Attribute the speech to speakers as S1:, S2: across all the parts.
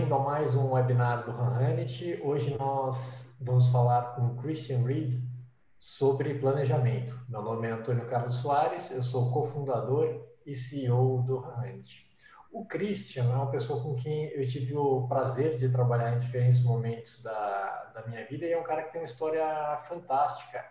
S1: bem-vindo a mais um webinar do Hanhanit. Hoje nós vamos falar com o Christian Reed sobre planejamento. Meu nome é Antônio Carlos Soares, eu sou cofundador e CEO do Hanhanit. O Christian é uma pessoa com quem eu tive o prazer de trabalhar em diferentes momentos da minha vida e é um cara que tem uma história fantástica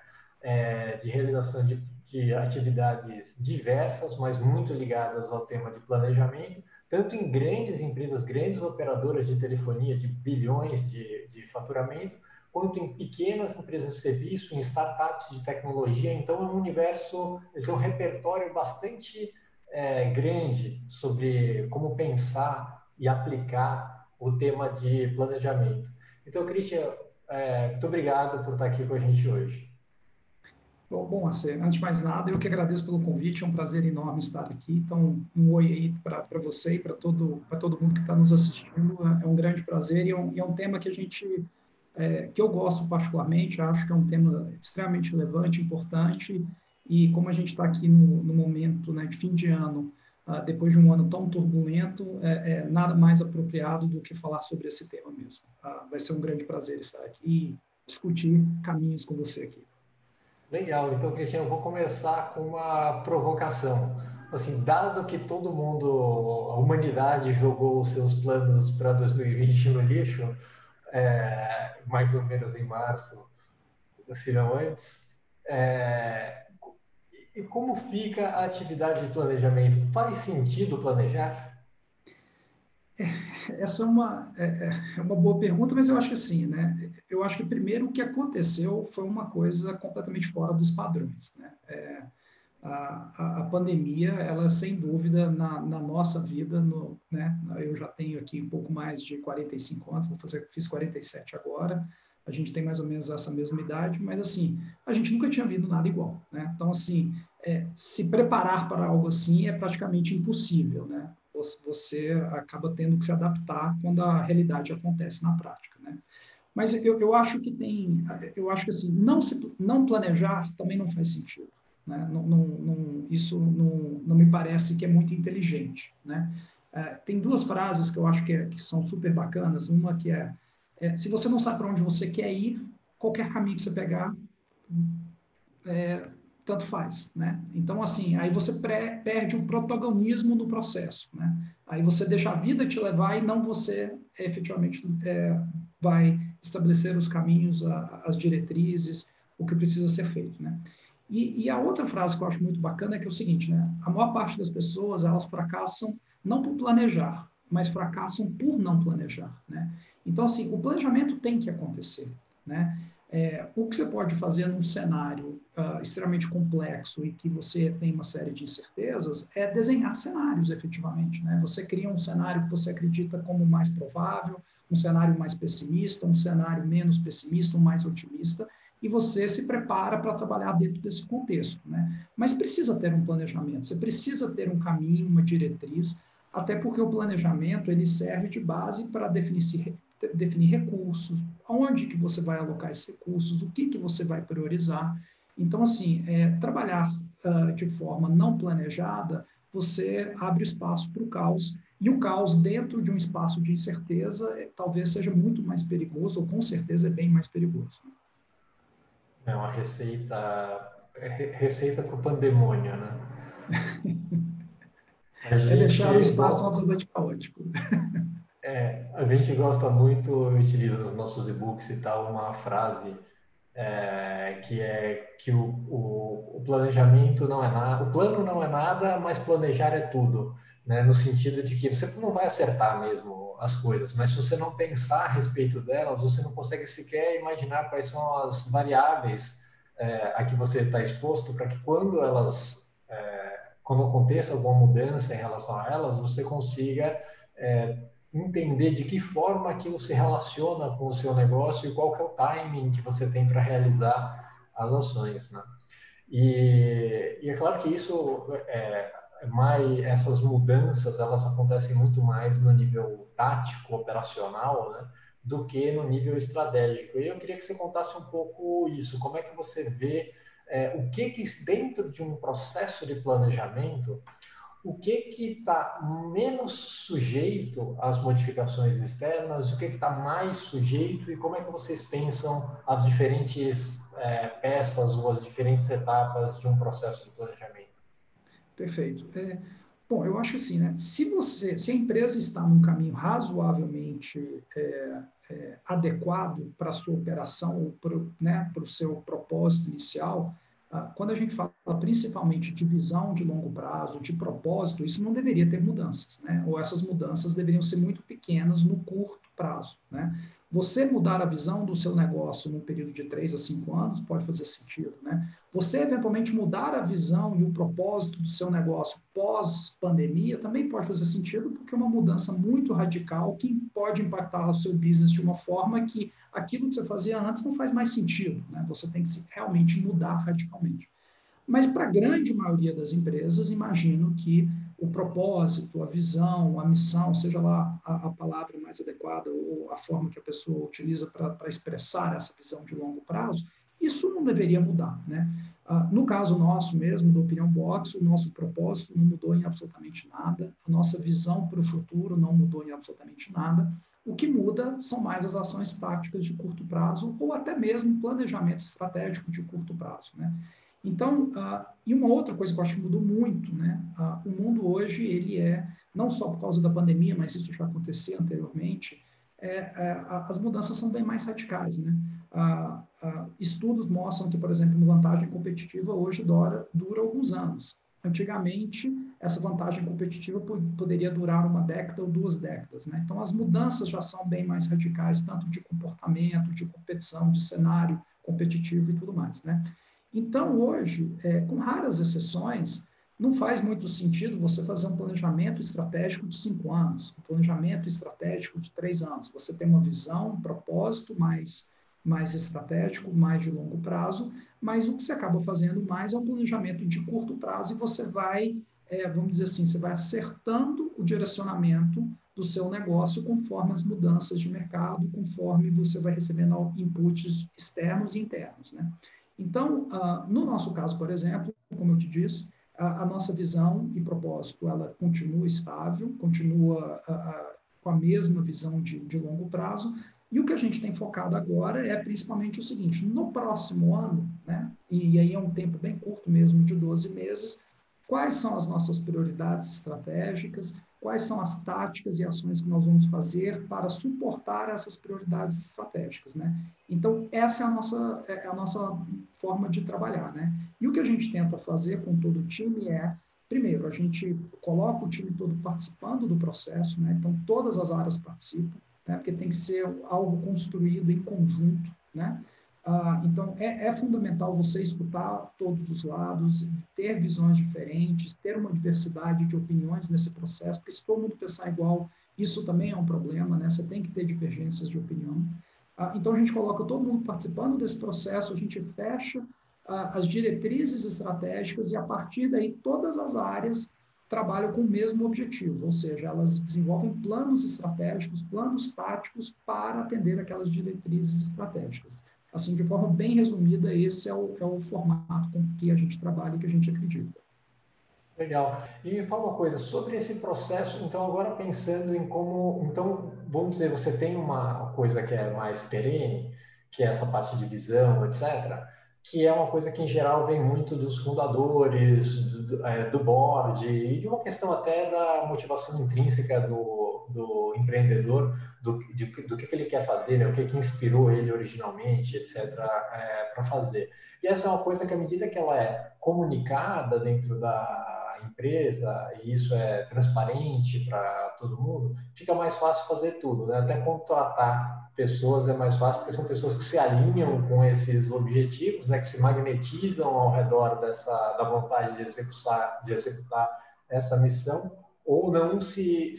S1: de realização de atividades diversas, mas muito ligadas ao tema de planejamento, tanto em grandes empresas, grandes operadoras de telefonia de bilhões de faturamento, quanto em pequenas empresas de serviço, em startups de tecnologia. Então, é um universo, é um repertório bastante grande sobre como pensar e aplicar o tema de planejamento. Então, Christian, muito obrigado por estar aqui com a gente hoje.
S2: Bom, antes de mais nada, eu que agradeço pelo convite, é um prazer enorme estar aqui. Então, um oi aí para você e para todo mundo que está nos assistindo. É um grande prazer e é um tema que que eu gosto particularmente, acho que é um tema extremamente relevante, importante, e como a gente está aqui no momento, né, de fim de ano, depois de um ano tão turbulento, nada mais apropriado do que falar sobre esse tema mesmo. Vai ser um grande prazer estar aqui e discutir caminhos com você aqui.
S1: Legal, então, Cristiano, eu vou começar com uma provocação. Assim, dado que todo mundo, a humanidade jogou os seus planos para 2020 no lixo, mais ou menos em março, se não antes, e como fica a atividade de planejamento? Faz sentido planejar?
S2: Essa é uma boa pergunta, mas eu acho que sim, né? Eu acho que primeiro o que aconteceu foi uma coisa completamente fora dos padrões, né? A pandemia, ela sem dúvida na nossa vida, né? Eu já tenho aqui um pouco mais de 45 anos, fiz 47 agora, a gente tem mais ou menos essa mesma idade, mas assim, a gente nunca tinha visto nada igual, né? Então assim, se preparar para algo assim é praticamente impossível, né? Você acaba tendo que se adaptar quando a realidade acontece na prática, né? Mas eu acho que eu acho que assim, não planejar também não faz sentido, né? Isso não me parece que é muito inteligente, né? Tem duas frases que eu acho que são super bacanas. Uma que se você não sabe para onde você quer ir, qualquer caminho que você pegar, tanto faz, né? Então, assim, aí você perde o protagonismo no processo, né? Aí você deixa a vida te levar e não você efetivamente vai estabelecer os caminhos, as diretrizes, o que precisa ser feito, né? E a outra frase que eu acho muito bacana é que é o seguinte, né? A maior parte das pessoas, elas fracassam não por planejar, mas fracassam por não planejar, né? Então, assim, o planejamento tem que acontecer, né? O que você pode fazer num cenário extremamente complexo e que você tem uma série de incertezas é desenhar cenários, efetivamente, né? Você cria um cenário que você acredita como mais provável, um cenário mais pessimista, um cenário menos pessimista, um mais otimista, e você se prepara para trabalhar dentro desse contexto, né? Mas precisa ter um planejamento, você precisa ter um caminho, uma diretriz, até porque o planejamento ele serve de base para definir recursos, aonde que você vai alocar esses recursos, o que você vai priorizar. Então, assim, trabalhar de forma não planejada, você abre espaço para o caos, e o caos dentro de um espaço de incerteza talvez seja muito mais perigoso, ou com certeza é bem mais perigoso.
S1: É uma receita para o pandemônio, né? A
S2: Deixar o
S1: gente,
S2: espaço absolutamente caótico.
S1: a gente gosta muito, utiliza nos nossos e-books e tal, uma frase que é que o planejamento não é nada, o plano não é nada, mas planejar é tudo, né? No sentido de que você não vai acertar mesmo as coisas, mas se você não pensar a respeito delas, você não consegue sequer imaginar quais são as variáveis a que você está exposto para que quando aconteça alguma mudança em relação a elas, você consiga entender de que forma aquilo se relaciona com o seu negócio e qual que é o timing que você tem para realizar as ações, né? E é claro que essas mudanças elas acontecem muito mais no nível tático, operacional, né, do que no nível estratégico. E eu queria que você contasse um pouco isso. Como é que você vê o que dentro de um processo de planejamento o que está menos sujeito às modificações externas, o que está mais sujeito e como é que vocês pensam as diferentes peças ou as diferentes etapas de um processo de planejamento?
S2: Perfeito. Bom, eu acho assim, né? Se a empresa está num caminho razoavelmente adequado para a sua operação ou para o seu propósito inicial, quando a gente fala principalmente de visão de longo prazo, de propósito, isso não deveria ter mudanças, né? Ou essas mudanças deveriam ser muito pequenas no curto prazo, né? Você mudar a visão do seu negócio num período de 3 a 5 anos pode fazer sentido, né? Você, eventualmente, mudar a visão e o propósito do seu negócio pós-pandemia também pode fazer sentido, porque é uma mudança muito radical que pode impactar o seu business de uma forma que aquilo que você fazia antes não faz mais sentido, né? Você tem que realmente mudar radicalmente. Mas para a grande maioria das empresas, imagino que o propósito, a visão, a missão, seja lá a palavra mais adequada ou a forma que a pessoa utiliza para expressar essa visão de longo prazo, isso não deveria mudar, né? No caso nosso mesmo, do Opinião Box, o nosso propósito não mudou em absolutamente nada, a nossa visão para o futuro não mudou em absolutamente nada. O que muda são mais as ações táticas de curto prazo ou até mesmo planejamento estratégico de curto prazo, né? Então, e uma outra coisa que eu acho que mudou muito, né? O mundo hoje, ele não só por causa da pandemia, mas isso já acontecia anteriormente, as mudanças são bem mais radicais, né? Estudos mostram que, por exemplo, uma vantagem competitiva hoje dura alguns anos. Antigamente, essa vantagem competitiva poderia durar uma década ou 2 décadas, né? Então, as mudanças já são bem mais radicais, tanto de comportamento, de competição, de cenário competitivo e tudo mais, né? Então, hoje, com raras exceções, não faz muito sentido você fazer um planejamento estratégico de 5 anos, um planejamento estratégico de 3 anos. Você tem uma visão, um propósito mais estratégico, mais de longo prazo, mas o que você acaba fazendo mais é um planejamento de curto prazo e você vai, vamos dizer assim, você vai acertando o direcionamento do seu negócio conforme as mudanças de mercado, conforme você vai recebendo inputs externos e internos, né? Então, no nosso caso, por exemplo, como eu te disse, a nossa visão e propósito, ela continua estável, continua com a mesma visão de longo prazo, e o que a gente tem focado agora é principalmente o seguinte, no próximo ano, né, e aí é um tempo bem curto mesmo, de 12 meses, quais são as nossas prioridades estratégicas, quais são as táticas e ações que nós vamos fazer para suportar essas prioridades estratégicas, né? Então, essa é a nossa forma de trabalhar, né? E o que a gente tenta fazer com todo o time primeiro, a gente coloca o time todo participando do processo, né? Então, todas as áreas participam, né? Porque tem que ser algo construído em conjunto, né? Então, é fundamental você escutar todos os lados, ter visões diferentes, ter uma diversidade de opiniões nesse processo, porque se todo mundo pensar igual, isso também é um problema, né? Você tem que ter divergências de opinião. Então, a gente coloca todo mundo participando desse processo, a gente fecha as diretrizes estratégicas e, a partir daí, todas as áreas trabalham com o mesmo objetivo, ou seja, elas desenvolvem planos estratégicos, planos táticos para atender aquelas diretrizes estratégicas. Assim, de forma bem resumida, esse é o formato com que a gente trabalha e que a gente acredita.
S1: Legal. E me fala uma coisa, sobre esse processo, então agora pensando em como, então, vamos dizer, você tem uma coisa que é mais perene, que é essa parte de visão, etc., que é uma coisa que em geral vem muito dos fundadores, do board, e de uma questão até da motivação intrínseca do empreendedor, do que ele quer fazer, né? O que inspirou ele originalmente, etc., para fazer. E essa é uma coisa que, à medida que ela é comunicada dentro da empresa, e isso é transparente para todo mundo, fica mais fácil fazer tudo, né? Até contratar pessoas é mais fácil, porque são pessoas que se alinham com esses objetivos, né? Que se magnetizam ao redor da vontade de executar essa missão, ou não se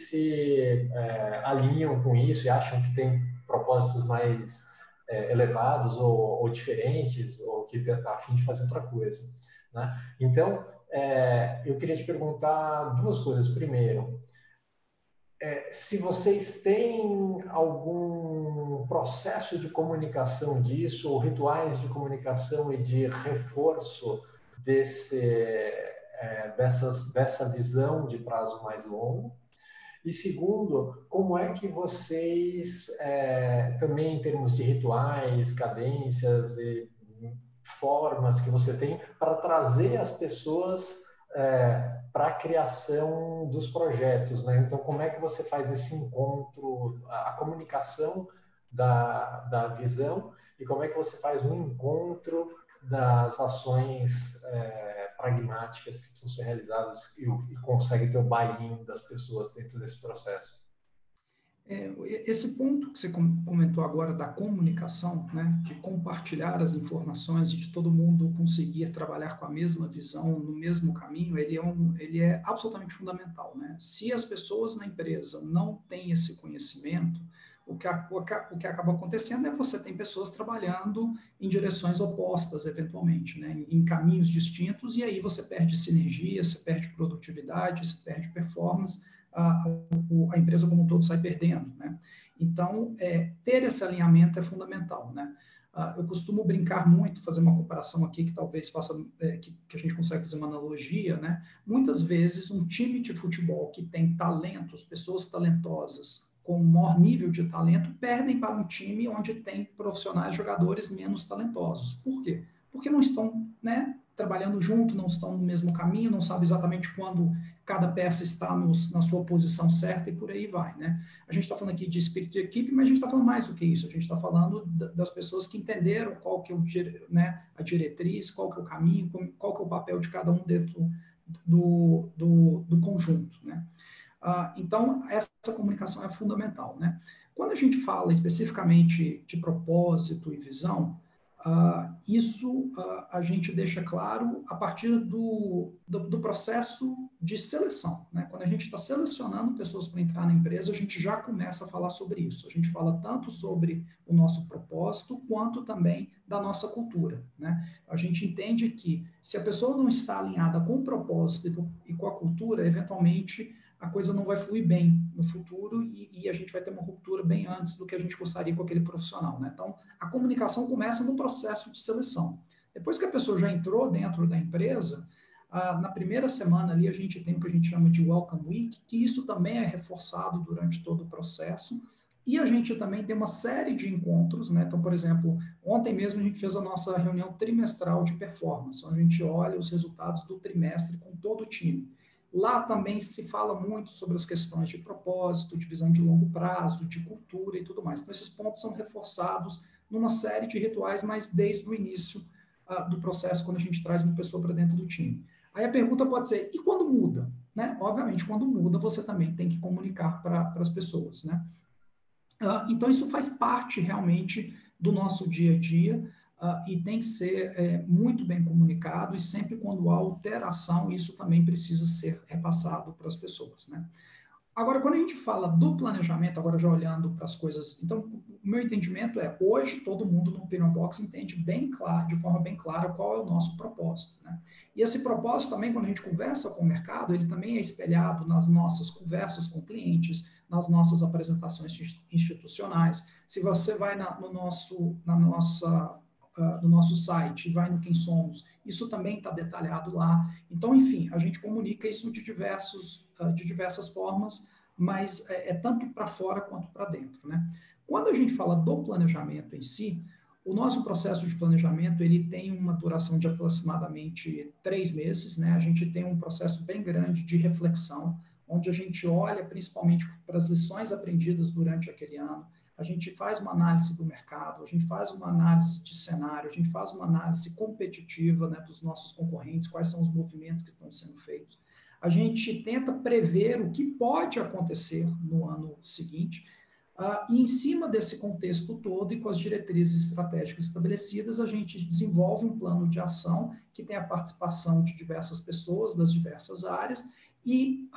S1: alinham com isso e acham que tem propósitos mais elevados ou diferentes, ou que está a fim de fazer outra coisa, né? Então, eu queria te perguntar duas coisas. Primeiro, se vocês têm algum processo de comunicação disso, ou rituais de comunicação e de reforço dessa visão de prazo mais longo? E segundo, como é que vocês, também em termos de rituais, cadências e formas que você tem para trazer as pessoas para a criação dos projetos, né? Então, como é que você faz esse encontro, a comunicação da visão, e como é que você faz um encontro das ações pragmáticas que precisam ser realizadas e consegue ter o buy-in das pessoas dentro desse processo?
S2: Esse ponto que você comentou agora da comunicação, né, de compartilhar as informações e de todo mundo conseguir trabalhar com a mesma visão, no mesmo caminho, ele é absolutamente fundamental, né? Se as pessoas na empresa não têm esse conhecimento, o que acaba acontecendo é que você tem pessoas trabalhando em direções opostas, eventualmente, né, em caminhos distintos, e aí você perde sinergia, você perde produtividade, você perde performance, a empresa como um todo sai perdendo, né? Então, ter esse alinhamento é fundamental, né? Eu costumo brincar muito, fazer uma comparação aqui que talvez faça, que a gente consegue fazer uma analogia, né? Muitas vezes, um time de futebol que tem talentos, pessoas talentosas, com maior nível de talento, perdem para um time onde tem profissionais, jogadores menos talentosos. Por quê? Porque não estão, né, trabalhando junto, não estão no mesmo caminho, não sabem exatamente quando cada peça está na sua posição certa e por aí vai, né? A gente está falando aqui de espírito de equipe, mas a gente está falando mais do que isso. A gente está falando das pessoas que entenderam qual que é a diretriz, qual que é o caminho, qual que é o papel de cada um dentro do conjunto, né? Então, essa comunicação é fundamental, né? Quando a gente fala especificamente de propósito e visão, isso a gente deixa claro a partir do processo de seleção, né? Quando a gente está selecionando pessoas para entrar na empresa, a gente já começa a falar sobre isso. A gente fala tanto sobre o nosso propósito, quanto também da nossa cultura, né? A gente entende que se a pessoa não está alinhada com o propósito e com a cultura, eventualmente a coisa não vai fluir bem no futuro e a gente vai ter uma ruptura bem antes do que a gente gostaria com aquele profissional, né? Então, a comunicação começa no processo de seleção. Depois que a pessoa já entrou dentro da empresa, na primeira semana ali a gente tem o que a gente chama de Welcome Week, que isso também é reforçado durante todo o processo, e a gente também tem uma série de encontros, né? Então, por exemplo, ontem mesmo a gente fez a nossa reunião trimestral de performance, onde a gente olha os resultados do trimestre com todo o time. Lá também se fala muito sobre as questões de propósito, de visão de longo prazo, de cultura e tudo mais. Então, esses pontos são reforçados numa série de rituais, mas desde o início do processo, quando a gente traz uma pessoa para dentro do time. Aí a pergunta pode ser, e quando muda? Né? Obviamente, quando muda, você também tem que comunicar para as pessoas, né? Então, isso faz parte realmente do nosso dia a dia, e tem que ser muito bem comunicado, e sempre quando há alteração, isso também precisa ser repassado para as pessoas, né? Agora, quando a gente fala do planejamento, agora já olhando para as coisas, então, o meu entendimento hoje todo mundo no Opinion Box entende bem claro, de forma bem clara, qual é o nosso propósito, né? E esse propósito também, quando a gente conversa com o mercado, ele também é espelhado nas nossas conversas com clientes, nas nossas apresentações institucionais. Se você vai no nosso site, vai no Quem Somos, isso também está detalhado lá. Então, enfim, a gente comunica isso de diversas formas, mas tanto para fora quanto para dentro, né? Quando a gente fala do planejamento em si, o nosso processo de planejamento ele tem uma duração de aproximadamente 3 meses, né? A gente tem um processo bem grande de reflexão, onde a gente olha principalmente para as lições aprendidas durante aquele ano, a gente faz uma análise do mercado, a gente faz uma análise de cenário, a gente faz uma análise competitiva, né, dos nossos concorrentes, quais são os movimentos que estão sendo feitos. A gente tenta prever o que pode acontecer no ano seguinte, e em cima desse contexto todo e com as diretrizes estratégicas estabelecidas, a gente desenvolve um plano de ação que tem a participação de diversas pessoas das diversas áreas, e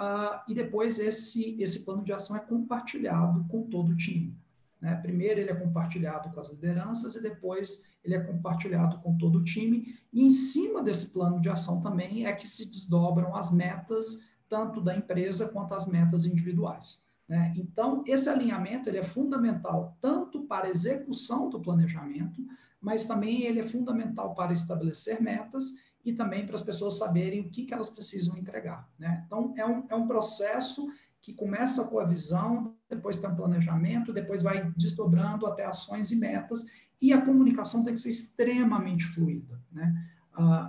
S2: depois esse plano de ação é compartilhado com todo o time, né? Primeiro ele é compartilhado com as lideranças e depois ele é compartilhado com todo o time, e em cima desse plano de ação também é que se desdobram as metas, tanto da empresa quanto as metas individuais, né? Então, esse alinhamento ele é fundamental tanto para a execução do planejamento, mas também ele é fundamental para estabelecer metas e também para as pessoas saberem o que elas precisam entregar, né? Então, é um processo que começa com a visão, depois tem um planejamento, depois vai desdobrando até ações e metas, e a comunicação tem que ser extremamente fluida, né?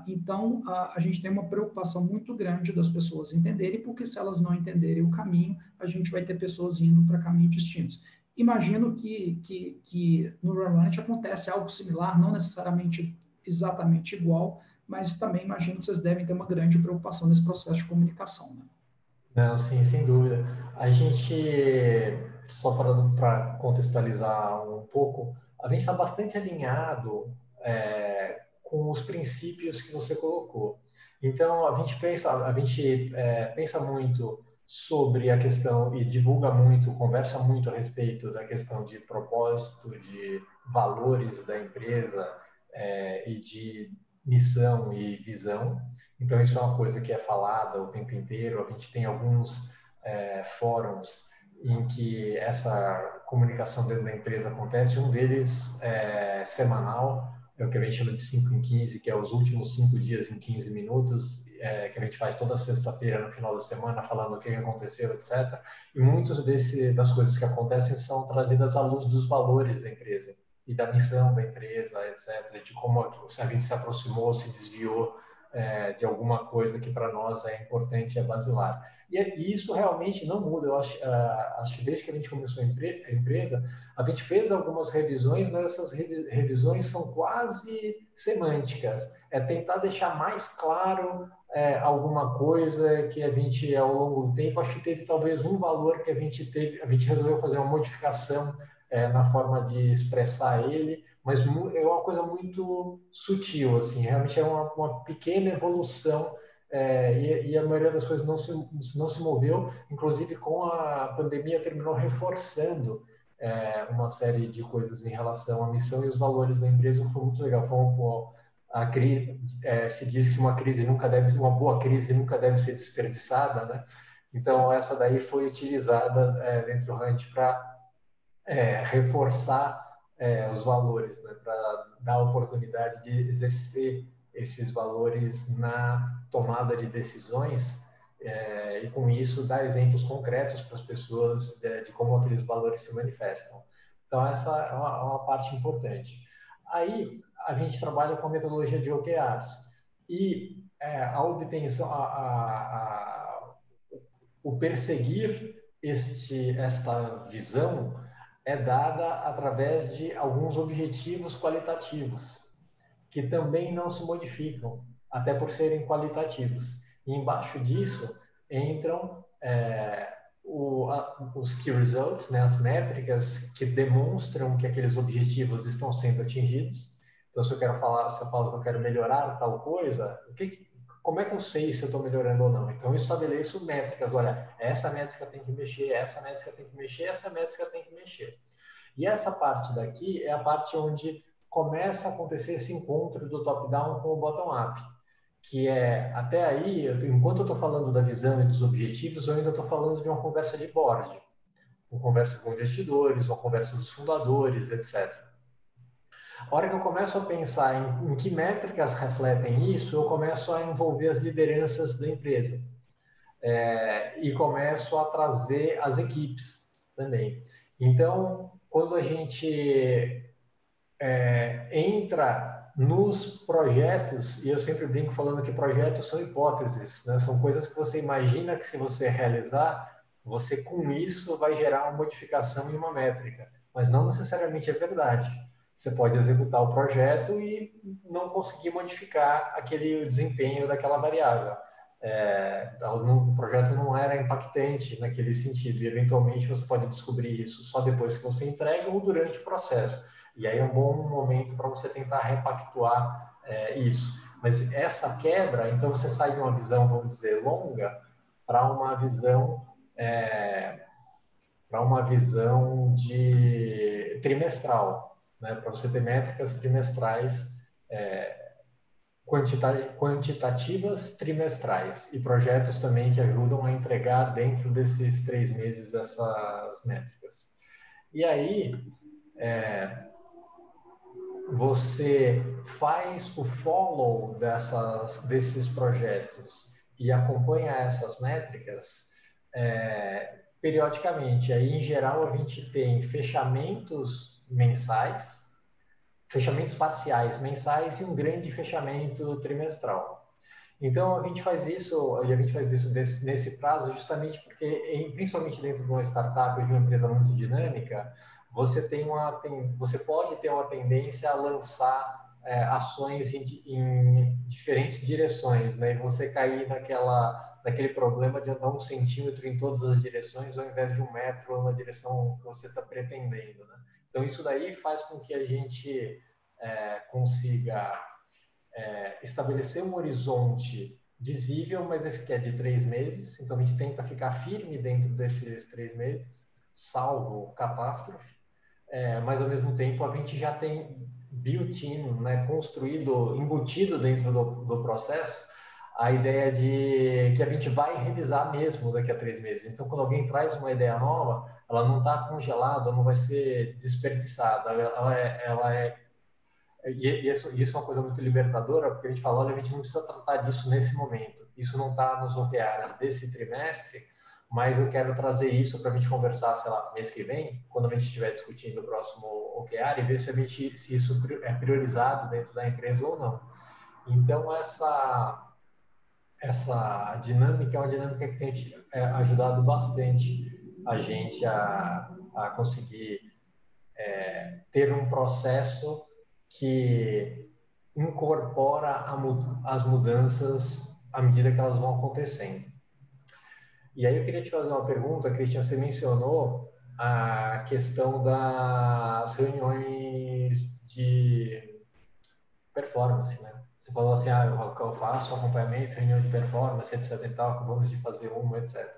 S2: Então, a gente tem uma preocupação muito grande das pessoas entenderem, porque se elas não entenderem o caminho, a gente vai ter pessoas indo para caminhos distintos. Imagino que no Run acontece algo similar, não necessariamente exatamente igual, mas também imagino que vocês devem ter uma grande preocupação nesse processo de comunicação, né?
S1: Não, sim, sem dúvida. A gente, só para contextualizar um pouco, a gente está bastante alinhado com os princípios que você colocou. Então, a gente pensa muito sobre a questão e divulga muito, conversa muito a respeito da questão de propósito, de valores da empresa e de missão e visão. Então, isso é uma coisa que é falada o tempo inteiro. A gente tem alguns fóruns em que essa comunicação dentro da empresa acontece. Um deles é semanal, é o que a gente chama de 5 em 15, que é os últimos 5 dias em 15 minutos, que a gente faz toda sexta-feira no final da semana, falando o que aconteceu, etc. E muitas das coisas que acontecem são trazidas à luz dos valores da empresa e da missão da empresa, etc., de como a gente se aproximou, se desviou de alguma coisa que para nós é importante e é basilar. E isso realmente não muda. Eu acho que desde que a gente começou a empresa, a gente fez algumas revisões, mas essas revisões são quase semânticas. É tentar deixar mais claro alguma coisa que a gente, ao longo do tempo, acho que teve talvez um valor que a gente resolveu fazer uma modificação na forma de expressar ele, mas é uma coisa muito sutil, assim, realmente é uma pequena evolução e a maioria das coisas não se moveu, inclusive com a pandemia terminou reforçando uma série de coisas em relação à missão e os valores da empresa, que foi muito legal. Se diz que uma boa crise nunca deve ser desperdiçada, né? Então essa daí foi utilizada dentro do Hunt para reforçar os valores, né, para dar a oportunidade de exercer esses valores na tomada de decisões e, com isso, dar exemplos concretos para as pessoas de como aqueles valores se manifestam. Então, essa é uma parte importante. Aí, a gente trabalha com a metodologia de OKRs e a obtenção, o perseguir esta visão é dada através de alguns objetivos qualitativos, que também não se modificam, até por serem qualitativos. E embaixo disso entram os key results, né, as métricas que demonstram que aqueles objetivos estão sendo atingidos. Então, se eu falo que eu quero melhorar tal coisa, como é que eu sei se eu estou melhorando ou não? Então, eu estabeleço métricas. Olha, essa métrica tem que mexer, essa métrica tem que mexer, essa métrica tem que mexer. E essa parte daqui é a parte onde começa a acontecer esse encontro do top-down com o bottom-up, que é, até aí, enquanto eu estou falando da visão e dos objetivos, eu ainda estou falando de uma conversa de board, uma conversa com investidores, uma conversa dos fundadores, etc. A hora que eu começo a pensar em que métricas refletem isso, eu começo a envolver as lideranças da empresa e começo a trazer as equipes também. Então, quando a gente entra nos projetos, e eu sempre brinco falando que projetos são hipóteses, né? São coisas que você imagina que se você realizar, você com isso vai gerar uma modificação em uma métrica, mas não necessariamente é verdade. Você pode executar o projeto e não conseguir modificar aquele desempenho daquela variável. O projeto não era impactante naquele sentido, e eventualmente você pode descobrir isso só depois que você entrega ou durante o processo. E aí é um bom momento para você tentar repactuar isso. Mas essa quebra, então você sai de uma visão, vamos dizer, longa para uma visão de trimestral, né? Para você ter métricas trimestrais, quantitativas trimestrais e projetos também que ajudam a entregar dentro desses 3 meses essas métricas. E aí você faz o follow desses projetos e acompanha essas métricas periodicamente. Aí, em geral, a gente tem fechamentos mensais, fechamentos parciais mensais e um grande fechamento trimestral. Então, a gente faz isso, e a gente faz isso nesse prazo justamente porque, principalmente dentro de uma startup ou de uma empresa muito dinâmica, você pode ter uma tendência a lançar ações em diferentes direções, né? E você cair naquele problema de andar 1 centímetro em todas as direções ao invés de 1 metro na direção que você está pretendendo, né? Então, isso daí faz com que a gente consiga estabelecer um horizonte visível, mas esse que é de 3 meses, então a gente tenta ficar firme dentro desses 3 meses, salvo catástrofe, mas ao mesmo tempo a gente já tem built-in, né, construído, embutido dentro do processo, a ideia de que a gente vai revisar mesmo daqui a 3 meses. Então, quando alguém traz uma ideia nova, ela não está congelada, não vai ser desperdiçada, ela é e isso é uma coisa muito libertadora, porque a gente fala, olha, a gente não precisa tratar disso nesse momento. Isso não está nos OKRs desse trimestre, mas eu quero trazer isso para a gente conversar, sei lá, mês que vem, quando a gente estiver discutindo o próximo OKR, e ver se isso é priorizado dentro da empresa ou não. Então, essa dinâmica é uma dinâmica que tem ajudado bastante a gente a conseguir ter um processo que incorpora as mudanças à medida que elas vão acontecendo. E aí eu queria te fazer uma pergunta, Christian, você mencionou a questão das reuniões de performance, né? Você falou assim, eu faço acompanhamento, reunião de performance, etc e tal, acabamos de fazer uma, etc.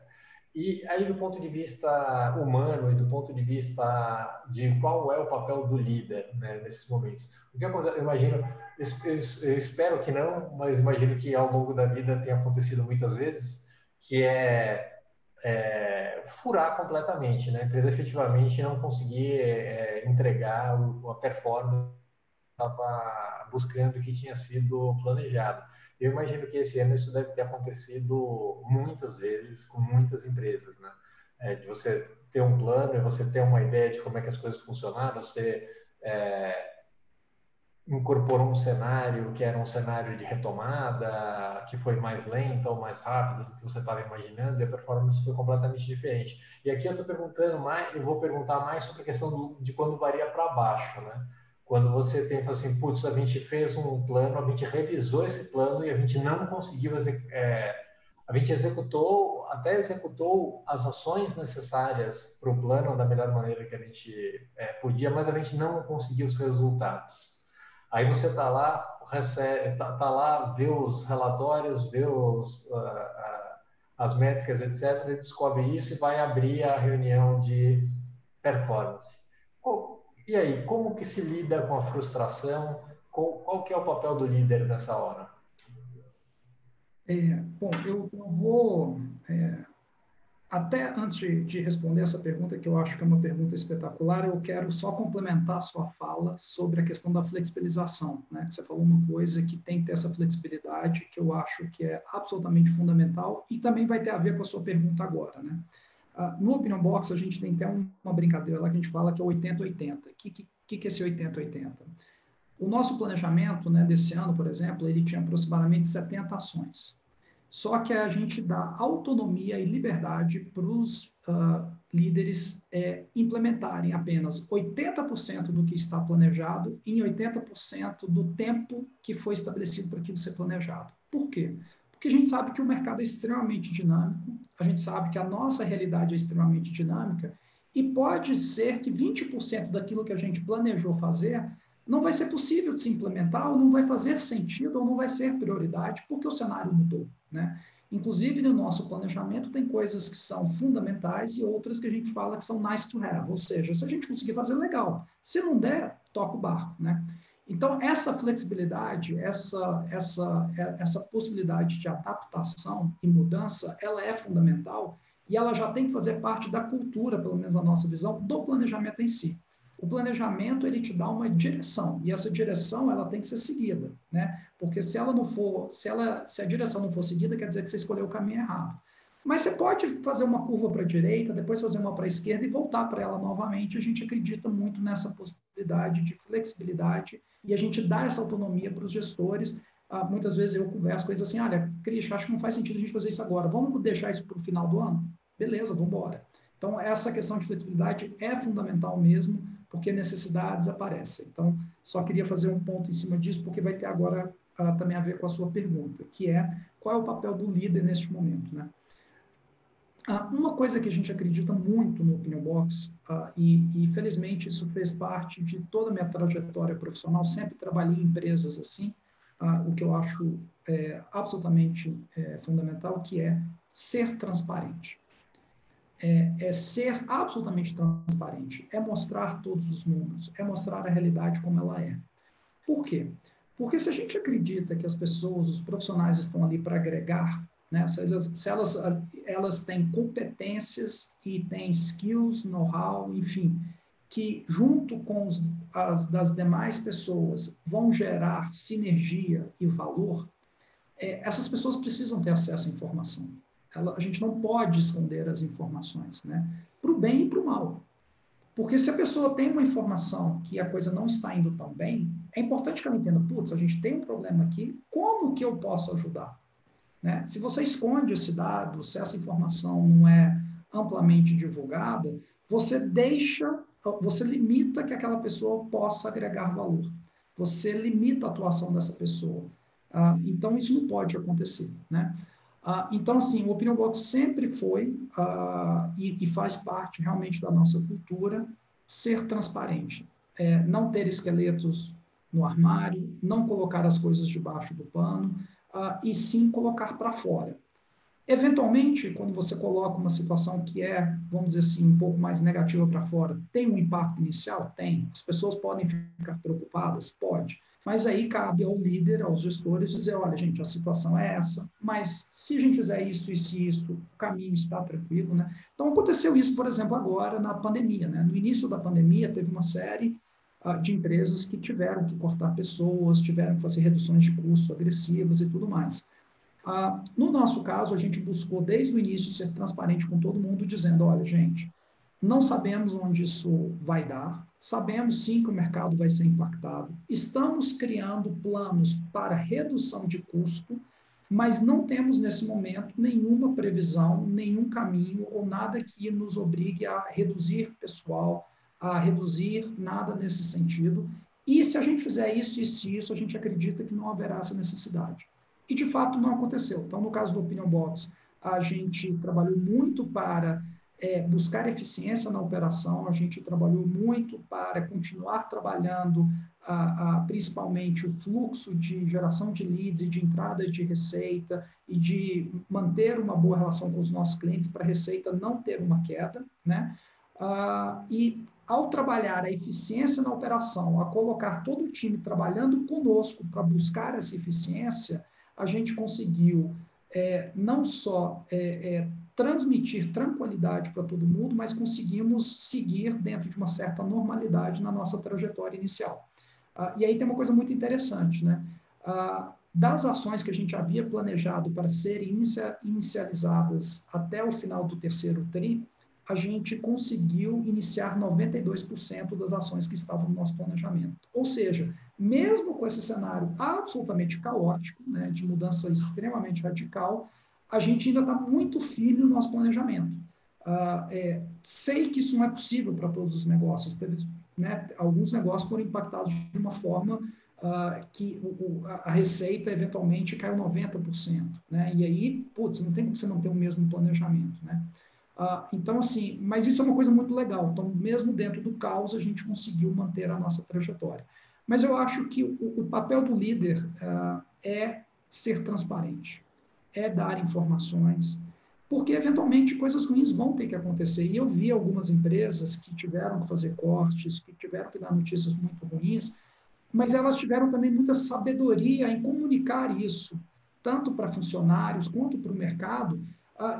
S1: E aí, do ponto de vista humano e do ponto de vista de qual é o papel do líder, né, nesses momentos. O que acontece, eu imagino, eu espero que não, mas imagino que ao longo da vida tenha acontecido muitas vezes, que furar completamente, né? A empresa efetivamente não conseguir entregar a performance estava buscando o que tinha sido planejado. Eu imagino que esse ano isso deve ter acontecido muitas vezes com muitas empresas, né? De você ter um plano e você ter uma ideia de como é que as coisas funcionaram, você incorporou um cenário que era um cenário de retomada, que foi mais lenta ou mais rápido do que você estava imaginando, e a performance foi completamente diferente. E aqui eu estou perguntando mais, eu vou perguntar mais sobre a questão de quando varia para baixo, né? Quando você tem assim, putz, a gente fez um plano, a gente revisou esse plano e a gente não conseguiu a gente até executou as ações necessárias para o plano da melhor maneira que a gente podia, mas a gente não conseguiu os resultados. Aí você está lá, tá lá, vê os relatórios, vê as métricas, etc., e descobre isso e vai abrir a reunião de performance. E aí, como que se lida com a frustração? Qual que é o papel do líder nessa hora?
S2: Bom, eu vou... até antes de responder essa pergunta, que eu acho que é uma pergunta espetacular, eu quero só complementar a sua fala sobre a questão da flexibilização, né? Você falou uma coisa que tem que ter essa flexibilidade, que eu acho que é absolutamente fundamental e também vai ter a ver com a sua pergunta agora, né? No Opinion Box, a gente tem até uma brincadeira lá que a gente fala que é 80-80. O que é esse 80-80? O nosso planejamento, né, desse ano, por exemplo, ele tinha aproximadamente 70 ações. Só que a gente dá autonomia e liberdade para os líderes implementarem apenas 80% do que está planejado em 80% do tempo que foi estabelecido para aquilo ser planejado. Por quê? Porque a gente sabe que o mercado é extremamente dinâmico, a gente sabe que a nossa realidade é extremamente dinâmica e pode ser que 20% daquilo que a gente planejou fazer não vai ser possível de se implementar, ou não vai fazer sentido, ou não vai ser prioridade, porque o cenário mudou, né? Inclusive, no nosso planejamento, tem coisas que são fundamentais e outras que a gente fala que são nice to have, ou seja, se a gente conseguir fazer, legal. Se não der, toca o barco, né? Então, essa flexibilidade, essa possibilidade de adaptação e mudança, ela é fundamental e ela já tem que fazer parte da cultura, pelo menos a nossa visão, do planejamento em si. O planejamento, ele te dá uma direção, e essa direção, ela tem que ser seguida, né? Porque se ela não for, se a direção não for seguida, quer dizer que você escolheu o caminho errado. Mas você pode fazer uma curva para a direita, depois fazer uma para a esquerda e voltar para ela novamente. A gente acredita muito nessa possibilidade de flexibilidade e a gente dá essa autonomia para os gestores. Muitas vezes eu converso com eles assim, olha, Cris, acho que não faz sentido a gente fazer isso agora. Vamos deixar isso para o final do ano? Beleza, vamos embora. Então, essa questão de flexibilidade é fundamental mesmo, porque necessidades aparecem. Então, só queria fazer um ponto em cima disso, porque vai ter agora também a ver com a sua pergunta, que é qual é o papel do líder neste momento, né? Uma coisa que a gente acredita muito no Opinion Box, e felizmente isso fez parte de toda a minha trajetória profissional, sempre trabalhei em empresas assim, o que eu acho absolutamente fundamental, que é ser transparente. É ser absolutamente transparente, é mostrar todos os números, é mostrar a realidade como ela é. Por quê? Porque se a gente acredita que as pessoas, os profissionais estão ali para agregar, né, se elas têm competências e têm skills, know-how, enfim, que junto com das demais pessoas vão gerar sinergia e valor, essas pessoas precisam ter acesso à informação. A gente não pode esconder as informações, né? Para o bem e para o mal. Porque se a pessoa tem uma informação que a coisa não está indo tão bem, é importante que ela entenda, putz, a gente tem um problema aqui, como que eu posso ajudar? Né? Se você esconde esse dado, se essa informação não é amplamente divulgada, você limita que aquela pessoa possa agregar valor. Você limita a atuação dessa pessoa. Então, isso não pode acontecer, né? Então, assim, o Opinion Box sempre foi e faz parte realmente da nossa cultura ser transparente. Não ter esqueletos no armário, não colocar as coisas debaixo do pano, e sim colocar para fora. Eventualmente, quando você coloca uma situação que é, vamos dizer assim, um pouco mais negativa para fora, tem um impacto inicial? Tem. As pessoas podem ficar preocupadas? Pode. Mas aí cabe ao líder, aos gestores, dizer, olha, gente, a situação é essa, mas se a gente fizer isso e se isso, o caminho está tranquilo, né? Então, aconteceu isso, por exemplo, agora na pandemia, né? No início da pandemia, teve uma série de empresas que tiveram que cortar pessoas, tiveram que fazer reduções de custo agressivas e tudo mais. No nosso caso, a gente buscou desde o início ser transparente com todo mundo, dizendo, olha, gente, não sabemos onde isso vai dar, sabemos sim que o mercado vai ser impactado, estamos criando planos para redução de custo, mas não temos nesse momento nenhuma previsão, nenhum caminho ou nada que nos obrigue a reduzir pessoal, a reduzir nada nesse sentido. E se a gente fizer isso e isso, a gente acredita que não haverá essa necessidade. E, de fato, não aconteceu. Então, no caso do Opinion Box, a gente trabalhou muito para buscar eficiência na operação, a gente trabalhou muito para continuar trabalhando principalmente o fluxo de geração de leads e de entrada de receita e de manter uma boa relação com os nossos clientes para a receita não ter uma queda, né? E ao trabalhar a eficiência na operação, a colocar todo o time trabalhando conosco para buscar essa eficiência, a gente conseguiu não só transmitir tranquilidade para todo mundo, mas conseguimos seguir dentro de uma certa normalidade na nossa trajetória inicial. E aí tem uma coisa muito interessante, né? Das ações que a gente havia planejado para serem inicializadas até o final do terceiro TRI, a gente conseguiu iniciar 92% das ações que estavam no nosso planejamento. Ou seja, mesmo com esse cenário absolutamente caótico, né, de mudança extremamente radical, a gente ainda está muito firme no nosso planejamento. Sei que isso não é possível para todos os negócios. Né, alguns negócios foram impactados de uma forma que a receita eventualmente caiu 90%. Né, e aí, putz, não tem como você não ter o mesmo planejamento. Né? Então, assim, mas isso é uma coisa muito legal. Então, mesmo dentro do caos, a gente conseguiu manter a nossa trajetória. Mas eu acho que o papel do líder é ser transparente, é dar informações, porque, eventualmente, coisas ruins vão ter que acontecer. E eu vi algumas empresas que tiveram que fazer cortes, que tiveram que dar notícias muito ruins, mas elas tiveram também muita sabedoria em comunicar isso, tanto para funcionários quanto para o mercado,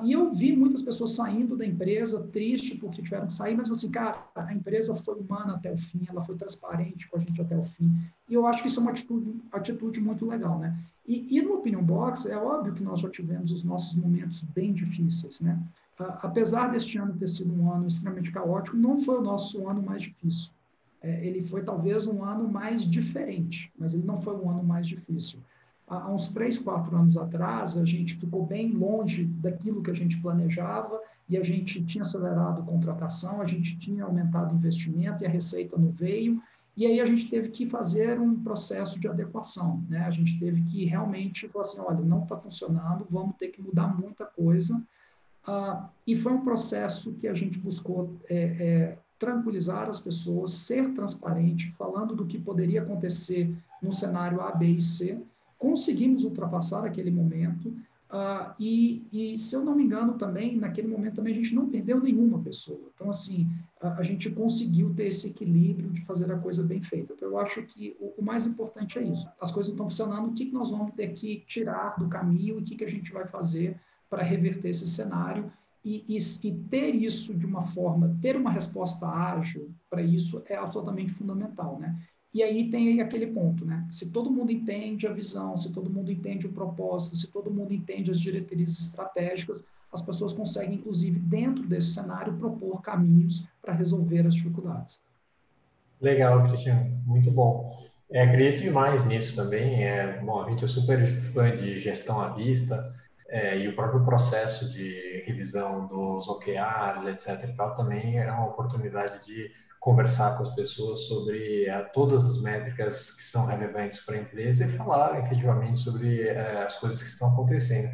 S2: E eu vi muitas pessoas saindo da empresa, triste porque tiveram que sair, mas assim, cara, a empresa foi humana até o fim, ela foi transparente com a gente até o fim. E eu acho que isso é uma atitude muito legal, né? E no Opinion Box, é óbvio que nós já tivemos os nossos momentos bem difíceis, né? Apesar deste ano ter sido um ano extremamente caótico, não foi o nosso ano mais difícil. Ele foi talvez um ano mais diferente, mas ele não foi um ano mais difícil. Há uns 3, 4 anos atrás, a gente ficou bem longe daquilo que a gente planejava e a gente tinha acelerado a contratação, a gente tinha aumentado o investimento e a receita não veio, e aí a gente teve que fazer um processo de adequação, né? A gente teve que realmente falar assim, olha, não está funcionando, vamos ter que mudar muita coisa, e foi um processo que a gente buscou tranquilizar as pessoas, ser transparente, falando do que poderia acontecer no cenário A, B e C. Conseguimos ultrapassar aquele momento, e, se eu não me engano, também, naquele momento, também a gente não perdeu nenhuma pessoa. Então, assim, a gente conseguiu ter esse equilíbrio de fazer a coisa bem feita. Então, eu acho que o mais importante é isso. As coisas não estão funcionando, o que nós vamos ter que tirar do caminho e o que a gente vai fazer para reverter esse cenário e ter isso de uma forma, ter uma resposta ágil para isso é absolutamente fundamental, né? E aí tem aquele ponto, né? Se todo mundo entende a visão, se todo mundo entende o propósito, se todo mundo entende as diretrizes estratégicas, as pessoas conseguem, inclusive, dentro desse cenário, propor caminhos para resolver as dificuldades.
S1: Legal, Cristiano, muito bom. Acredito demais nisso também. Bom, a gente é super fã de gestão à vista, e o próprio processo de revisão dos OKRs, etc. e tal, também é uma oportunidade de conversar com as pessoas sobre todas as métricas que são relevantes para a empresa e falar efetivamente sobre as coisas que estão acontecendo.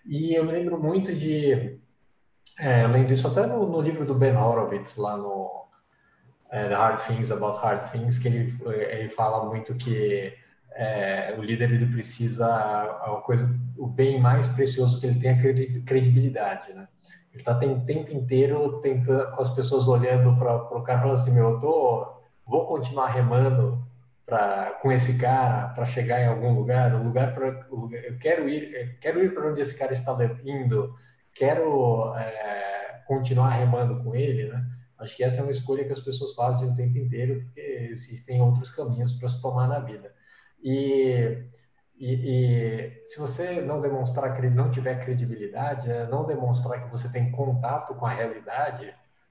S1: E eu me lembro muito eu lembro isso até no livro do Ben Horowitz, lá no The Hard Things About Hard Things, que ele fala muito que o líder ele precisa o bem mais precioso que ele tem é credibilidade, né? Ele está o tempo inteiro tentando, com as pessoas olhando para o cara, falando assim, vou continuar remando com esse cara para chegar em algum lugar, eu quero ir para onde esse cara está indo, quero continuar remando com ele, né? Acho que essa é uma escolha que as pessoas fazem o tempo inteiro, porque existem outros caminhos para se tomar na vida. E se você não tiver credibilidade, não demonstrar que você tem contato com a realidade,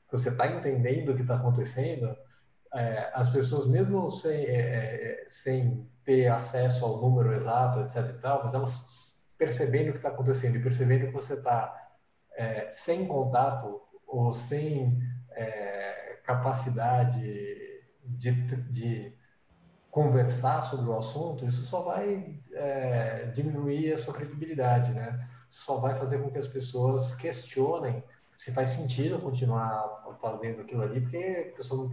S1: que você está entendendo o que está acontecendo, as pessoas, mesmo sem ter acesso ao número exato, etc. e tal, mas elas percebendo o que está acontecendo e percebendo que você está sem contato ou sem capacidade de conversar sobre o assunto, isso só vai diminuir a sua credibilidade, né? Só vai fazer com que as pessoas questionem se faz sentido continuar fazendo aquilo ali, porque a pessoa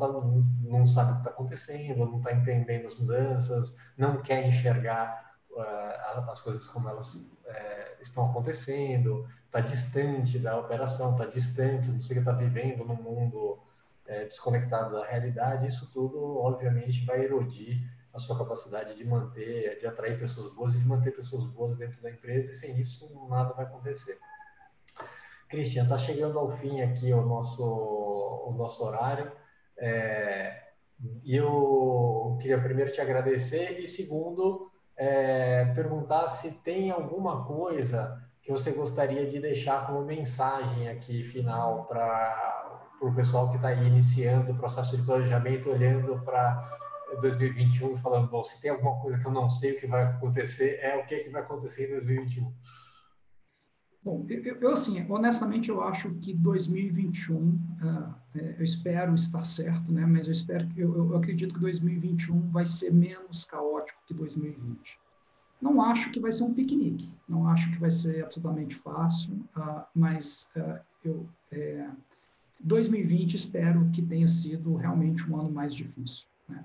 S1: não sabe o que está acontecendo, não está entendendo as mudanças, não quer enxergar as coisas como elas estão acontecendo, está distante da operação, está distante do que está vivendo no mundo desconectado da realidade. Isso tudo, obviamente, vai erodir a sua capacidade de atrair pessoas boas e de manter pessoas boas dentro da empresa, e sem isso nada vai acontecer. Christian, está chegando ao fim aqui o nosso horário. E eu queria primeiro te agradecer e, segundo, perguntar se tem alguma coisa que você gostaria de deixar como mensagem aqui final para o pessoal que está aí iniciando o processo de planejamento, olhando para 2021 e falando, bom, se tem alguma coisa que eu não sei o que vai acontecer, o que vai acontecer em 2021.
S2: Bom, assim, honestamente, eu acho que 2021, eu espero estar certo, né? Mas eu acredito que 2021 vai ser menos caótico que 2020. Não acho que vai ser um piquenique, não acho que vai ser absolutamente fácil, mas 2020 espero que tenha sido realmente um ano mais difícil, né?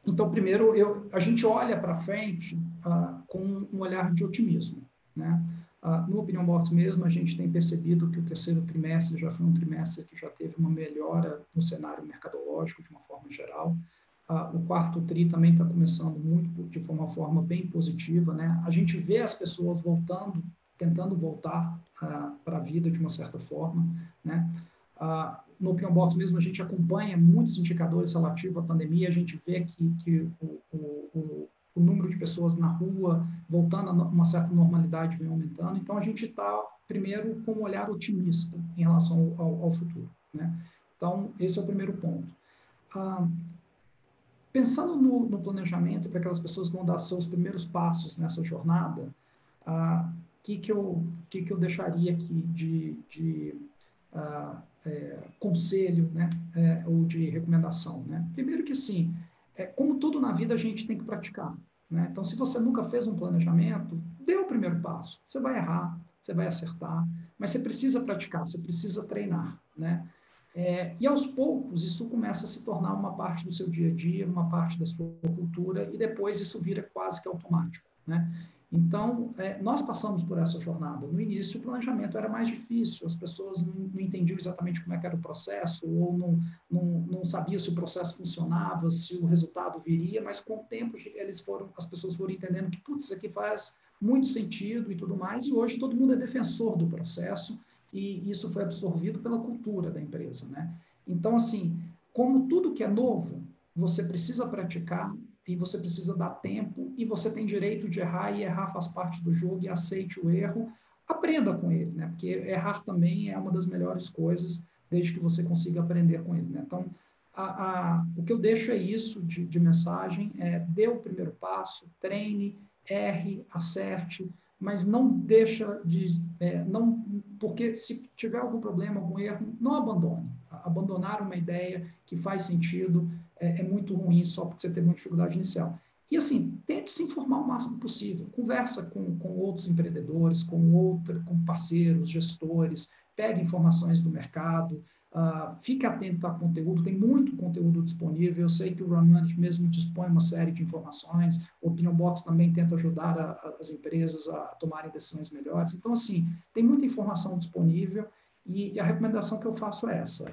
S2: Então, primeiro, a gente olha para frente com um olhar de otimismo, né? No Opinion Box mesmo, a gente tem percebido que o terceiro trimestre já foi um trimestre que já teve uma melhora no cenário mercadológico, de uma forma geral. O quarto TRI também está começando de uma forma bem positiva, né? A gente vê as pessoas voltando tentando voltar para a vida de uma certa forma, né? No Opium Box mesmo, a gente acompanha muitos indicadores relativos à pandemia, a gente vê que o número de pessoas na rua voltando a uma certa normalidade vem aumentando, então a gente está, primeiro, com um olhar otimista em relação ao futuro, né? Então, esse é o primeiro ponto. Pensando no planejamento, para aquelas pessoas que vão dar seus primeiros passos nessa jornada, que eu deixaria aqui de conselho, né, ou de recomendação, né? Primeiro que sim, como tudo na vida a gente tem que praticar, né? Então, se você nunca fez um planejamento, dê o primeiro passo. Você vai errar, você vai acertar, mas você precisa praticar, você precisa treinar, né? E aos poucos isso começa a se tornar uma parte do seu dia a dia, uma parte da sua cultura, e depois isso vira quase que automático, né? Então, nós passamos por essa jornada. No início, o planejamento era mais difícil, as pessoas não entendiam exatamente como é que era o processo, ou não sabiam se o processo funcionava, se o resultado viria, mas com o tempo as pessoas foram entendendo que, putz, isso aqui faz muito sentido e tudo mais, e hoje todo mundo é defensor do processo, e isso foi absorvido pela cultura da empresa, né? Então, assim, como tudo que é novo, você precisa praticar, e você precisa dar tempo, e você tem direito de errar, e errar faz parte do jogo, e aceite o erro, aprenda com ele, né? Porque errar também é uma das melhores coisas, desde que você consiga aprender com ele, né? Então, o que eu deixo é isso de mensagem, dê o primeiro passo, treine, erre, acerte, mas não deixa não, porque se tiver algum problema, algum erro, não abandone. Abandonar uma ideia que faz sentido é muito ruim só porque você teve uma dificuldade inicial. E assim, tente se informar o máximo possível. Conversa com outros empreendedores, com parceiros, gestores, pegue informações do mercado, fique atento a conteúdo, tem muito conteúdo disponível. Eu sei que o Run Management mesmo dispõe uma série de informações, o Opinion Box também tenta ajudar as empresas a tomarem decisões melhores. Então, assim, tem muita informação disponível e a recomendação que eu faço é essa: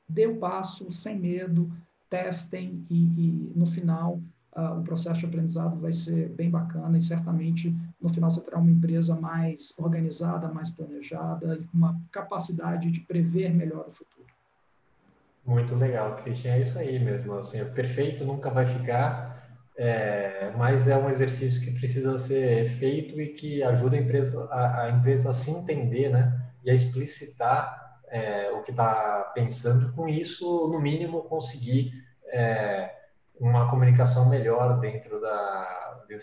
S2: dê o passo sem medo, testem e no final o processo de aprendizado vai ser bem bacana e certamente no final você terá uma empresa mais organizada, mais planejada e com uma capacidade de prever melhor o futuro.
S1: Muito legal, Christian. É isso aí mesmo. Assim, o perfeito nunca vai ficar, mas é um exercício que precisa ser feito e que ajuda a empresa a se entender, né? E a explicitar o que está pensando. Com isso, no mínimo, conseguir uma comunicação melhor dentro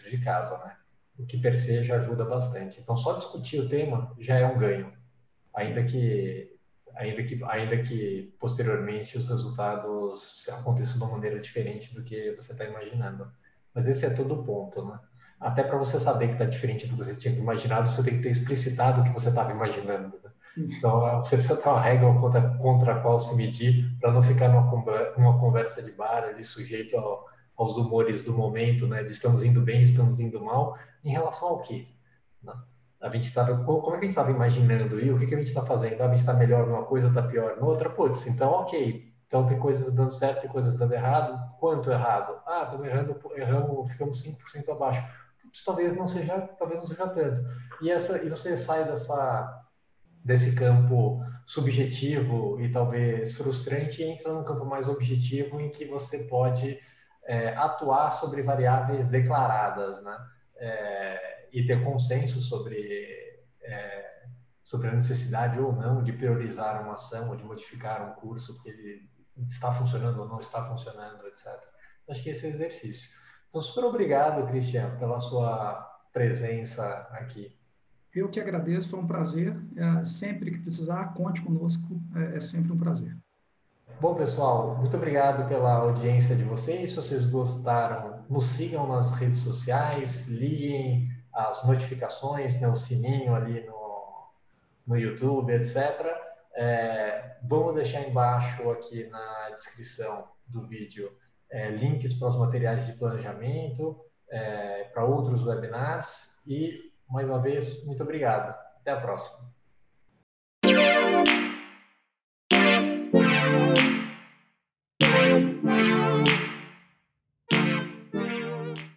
S1: de casa, né? O que per se já ajuda bastante. Então, só discutir o tema já é um ganho, ainda que posteriormente os resultados aconteçam de uma maneira diferente do que você está imaginando. Mas esse é todo o ponto, né? Até para você saber que está diferente do que você tinha imaginado, você tem que ter explicitado o que você estava imaginando, né? Então, você precisa ter uma regra contra a qual se medir para não ficar numa conversa de bar ali sujeito aos humores do momento, né? De estamos indo bem, estamos indo mal, em relação ao quê? Né? Como é que a gente estava imaginando e o que a gente está fazendo? A gente está melhor numa coisa, está pior noutra? Putz, então ok. Então tem coisas dando certo, tem coisas dando errado. Quanto errado? Estamos erramos, ficamos 5% abaixo. Putz, talvez não seja tanto. E você sai desse campo subjetivo e talvez frustrante e entra num campo mais objetivo em que você pode atuar sobre variáveis declaradas, né? E ter consenso sobre a necessidade ou não de priorizar uma ação ou de modificar um curso porque ele está funcionando ou não está funcionando, etc. Acho que esse é o exercício. Então, super obrigado, Cristian, pela sua presença aqui.
S2: Eu que agradeço, foi um prazer. Sempre que precisar, conte conosco, é sempre um prazer.
S1: Bom, pessoal, muito obrigado pela audiência de vocês. Se vocês gostaram, nos sigam nas redes sociais, liguem as notificações, né, o sininho ali no YouTube, etc. Vamos deixar embaixo aqui na descrição do vídeo links para os materiais de planejamento, para outros webinars e, mais uma vez, muito obrigado. Até a próxima.